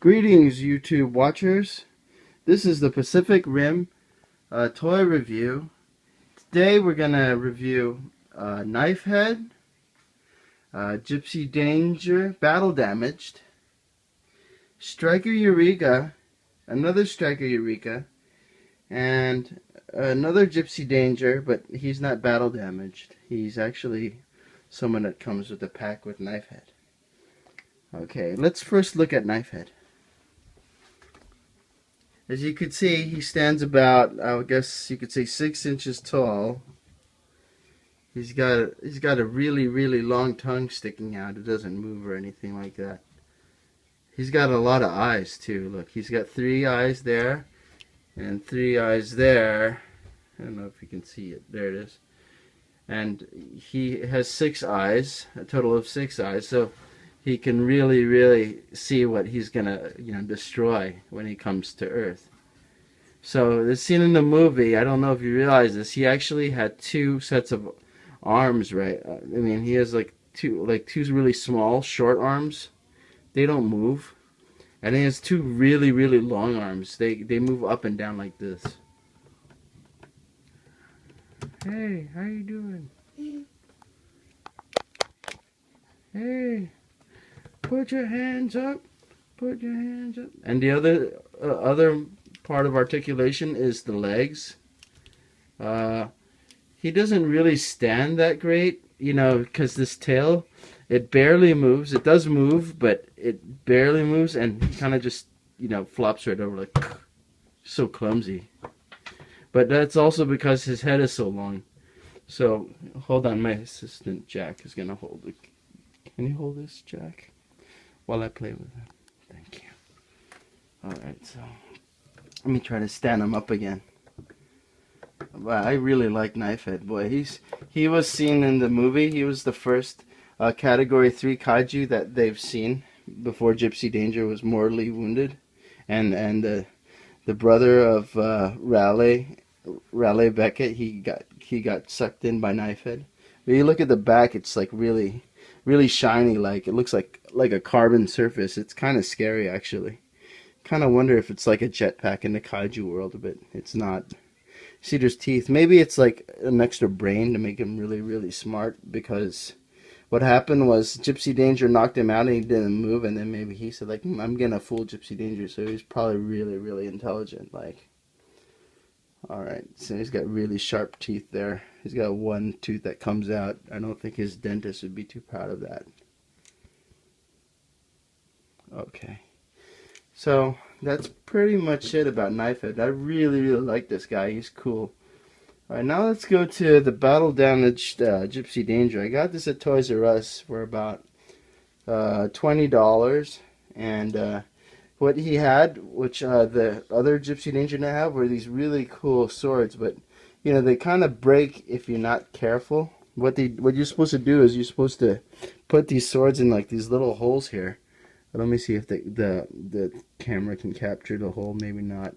Greetings, YouTube watchers. This is the Pacific Rim toy review. Today we're going to review Knifehead, Gipsy Danger, Battle Damaged, Striker Eureka, another Striker Eureka, and another Gipsy Danger, but he's not battle damaged. He's actually someone that comes with a pack with Knifehead. Okay, let's first look at Knifehead. As you can see, he stands about, I guess you could say, 6 inches tall. He's got a really long tongue sticking out. It doesn't move or anything like that. He's got a lot of eyes too. Look, he's got 3 eyes there and 3 eyes there. I don't know if you can see it. There it is. And he has 6 eyes, a total of 6 eyes. So he can really see what he's gonna destroy when he comes to Earth. So the scene in the movie, I don't know if you realize this, he actually had 2 sets of arms, right? I mean, he has two really small short arms. They don't move. And he has 2 really long arms. They move up and down like this. Hey, how you doing? Hey. Put your hands up. Put your hands up. And the other part of articulation is the legs. He doesn't really stand that great, because this tail, it barely moves. It does move, but it barely moves, and he kind of just, flops right over, like, so clumsy. But that's also because his head is so long. So, hold on, my assistant Jack is gonna hold it. Can you hold this, Jack? While I play with him. Thank you. Alright, so let me try to stand him up again. Wow, I really like Knifehead. Boy, he was seen in the movie. He was the first Category 3 kaiju that they've seen before Gipsy Danger was mortally wounded. And the brother of Raleigh Beckett, he got sucked in by Knifehead. But you look at the back, it's like really shiny, like it looks like a carbon surface. It's kind of scary, actually. Kind of wonder if it's like a jetpack in the kaiju world, but it's not. See, there's teeth. Maybe it's like an extra brain to make him really smart, because what happened was Gipsy Danger knocked him out and he didn't move, and then maybe he said, like, I'm gonna fool Gipsy Danger, so he's probably really intelligent, like. Alright, so he's got really sharp teeth there. He's got 1 tooth that comes out. I don't think his dentist would be too proud of that. Okay. So, that's pretty much it about Knifehead. I really like this guy. He's cool. Alright, now let's go to the battle damaged Gipsy Danger. I got this at Toys R Us for about $20. And what he had, which the other Gipsy Danger didn't have, were these really cool swords, but they kind of break if you're not careful. What you're supposed to do is you're supposed to put these swords in like these little holes here. But let me see if the camera can capture the hole. Maybe not.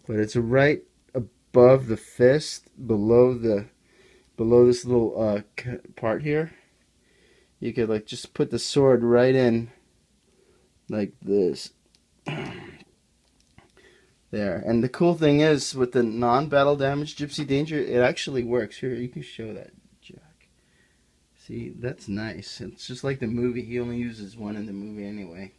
But it's right above the fist, below this little part here. You could like just put the sword right in, like this. There. And the cool thing is, with the non-battle damage Gipsy Danger, it actually works. Here, you can show that, Jack. See, that's nice. It's just like the movie. He only uses 1 in the movie anyway.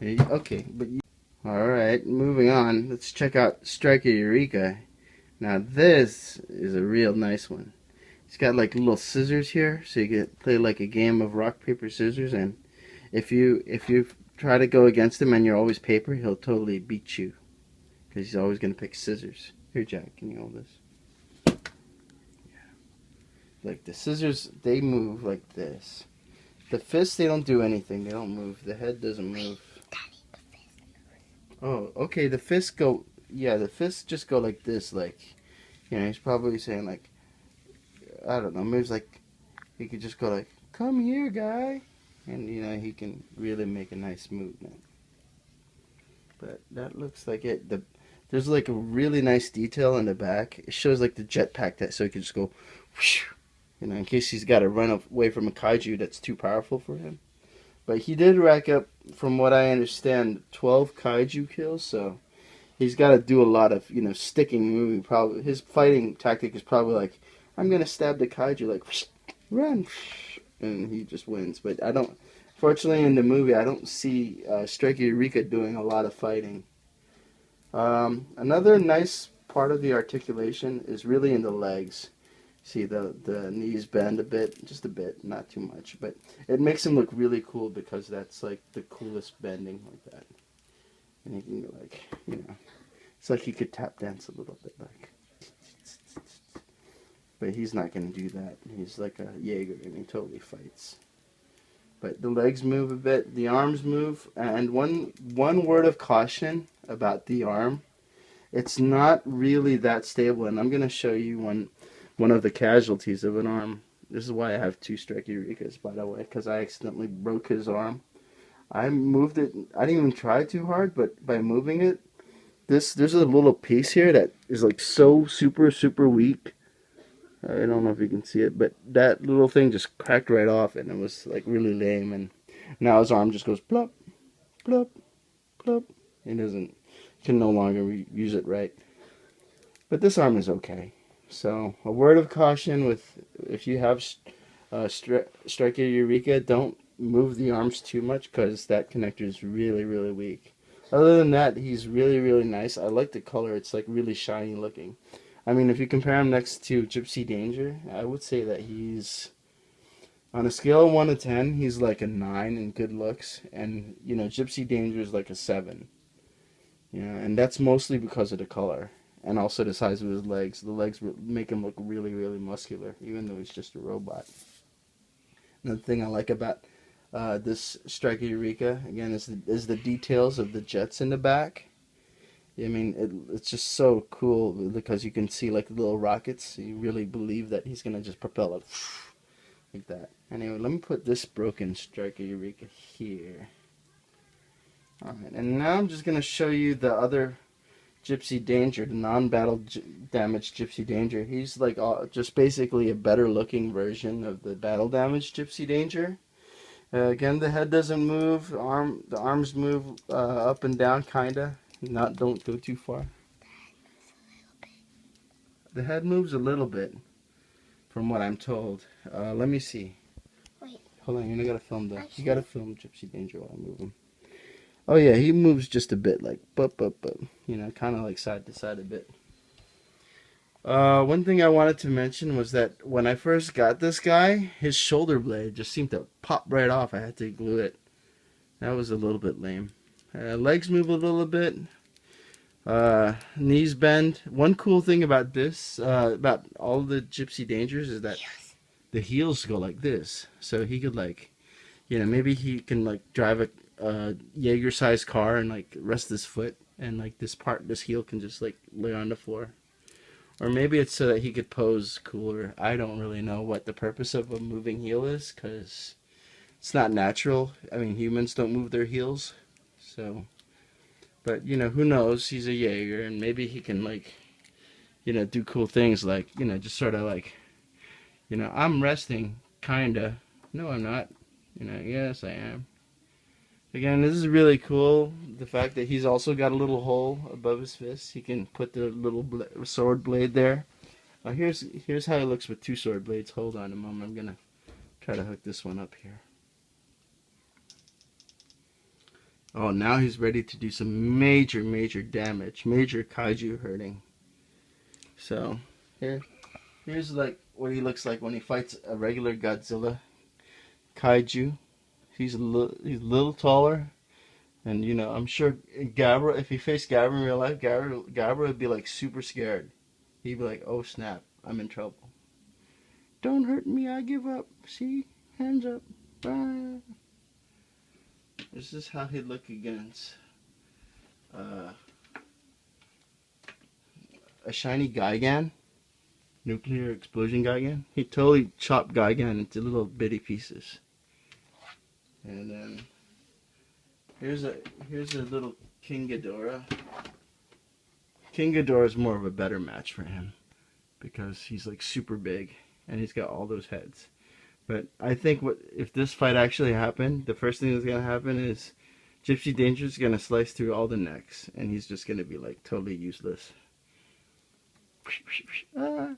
Okay, but alright, moving on. Let's check out Striker Eureka. Now this is a real nice one. It's got like little scissors here, so you can play like a game of rock, paper, scissors, and if you try to go against him and you're always paper, he'll totally beat you. Because he's always going to pick scissors. Here, Jack, can you hold this? Yeah. Like the scissors, they move like this. The fists, they don't do anything. They don't move. The head doesn't move. Oh, okay. The fists go, yeah, the fists just go like this. Like, he's probably saying like, I don't know, maybe it's like, he could just go like, come here, guy. And, he can really make a nice movement. But that looks like it. There's like a really nice detail in the back. It shows like the jetpack, so he can just go whoosh, in case he's got to run away from a kaiju that's too powerful for him. But he did rack up, from what I understand, 12 kaiju kills. So he's got to do a lot of, sticking moving. Probably his fighting tactic is probably like, I'm gonna stab the kaiju, like run, and he just wins. But I don't. Fortunately, in the movie, I don't see Striker Eureka doing a lot of fighting. Another nice part of the articulation is really in the legs. See, the knees bend a bit, just a bit, not too much, but it makes him look really cool because that's like the coolest bending like that. And he can go like, it's like he could tap dance a little bit like. But he's not going to do that. He's like a Jaeger and he totally fights. But the legs move a bit, the arms move, and one word of caution about the arm, it's not really that stable, and I'm going to show you one of the casualties of an arm. This is why I have two Striker Eurekas, by the way, because I accidentally broke his arm. I moved it, I didn't even try too hard, but by moving it, there's a little piece here that is like so super, super weak. I don't know if you can see it, but that little thing just cracked right off, and it was like really lame. And now his arm just goes plop, plop, plop. He can no longer use it right. But this arm is okay. So a word of caution if you have Striker Eureka, don't move the arms too much because that connector is really, really weak. Other than that, he's really, really nice. I like the color. It's like really shiny looking. I mean, if you compare him next to Gipsy Danger, I would say that he's, on a scale of 1 to 10, he's like a 9 in good looks. And, Gipsy Danger is like a 7. And that's mostly because of the color. And also the size of his legs. The legs make him look really, really muscular, even though he's just a robot. Another thing I like about this Striker Eureka, again, is the details of the jets in the back. I mean, it's just so cool because you can see like the little rockets. You really believe that he's gonna just propel it like that. Anyway, let me put this broken Striker Eureka here. Alright, and now I'm just gonna show you the other Gipsy Danger, the non-battle damage Gipsy Danger. He's like just basically a better looking version of the battle damage Gipsy Danger. Again, the head doesn't move. The arms move up and down, kinda. Don't go too far. The head moves a little bit, from what I'm told. Let me see. Wait. Hold on, you gotta film you gotta film Gipsy Danger while I move him. Oh yeah, he moves just a bit, like kind of like side to side a bit. One thing I wanted to mention was that when I first got this guy, his shoulder blade just seemed to pop right off. I had to glue it. That was a little bit lame. Legs move a little bit. Knees bend. One cool thing about about all the Gipsy Dangers is that the heels go like this. So he could maybe he can like drive a Jaeger-sized car and like rest his foot, and like this heel can just like lay on the floor. Or maybe it's so that he could pose cooler. I don't really know what the purpose of a moving heel is, because it's not natural. I mean, humans don't move their heels. So, but, who knows? He's a Jaeger, and maybe he can, do cool things like, just sort of like, I'm resting, kinda. No, I'm not. Yes, I am. Again, this is really cool. The fact that he's also got a little hole above his fist. He can put the little sword blade there. Here's how it looks with two sword blades. Hold on a moment. I'm gonna try to hook this one up here. Oh, now he's ready to do some major, major damage. Major kaiju hurting. So, here's like what he looks like when he fights a regular Godzilla kaiju. He's a little taller, and I'm sure Gabra, if he faced Gabra in real life, Gabra would be like super scared. He'd be like, "Oh snap, I'm in trouble. Don't hurt me, I give up. See, hands up." Ah. This is how he'd look against a shiny Gigan, nuclear explosion Gigan. He'd totally chop Gigan into little bitty pieces. And then here's a little King Ghidorah. King Ghidorah is more of a better match for him because he's like super big and he's got all those heads. But I think what if this fight actually happened, the first thing that's gonna happen is Gypsy Danger's gonna slice through all the necks, and he's just gonna be like totally useless. Ah.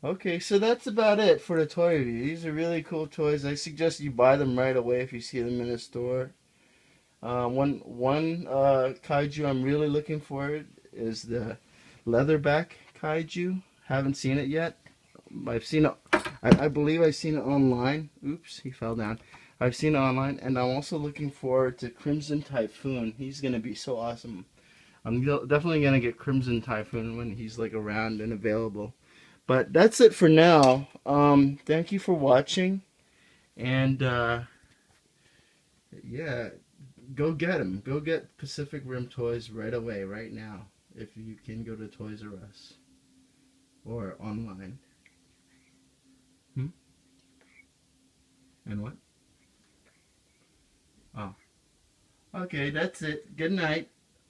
Okay, so that's about it for the toy review. These are really cool toys. I suggest you buy them right away if you see them in a store. One kaiju I'm really looking for is the leatherback kaiju. Haven't seen it yet. I've seen it. I believe I've seen it online. Oops, he fell down. I've seen it online, and I'm also looking forward to Crimson Typhoon. He's gonna be so awesome. I'm definitely gonna get Crimson Typhoon when he's like around and available. But that's it for now. Thank you for watching, and yeah, go get them. Go get Pacific Rim toys right away, right now, if you can go to Toys R Us or online. And what? Oh, okay, that's it. Good night.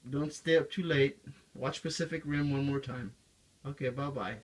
Don't stay up too late. Watch Pacific Rim one more time. Okay, bye-bye.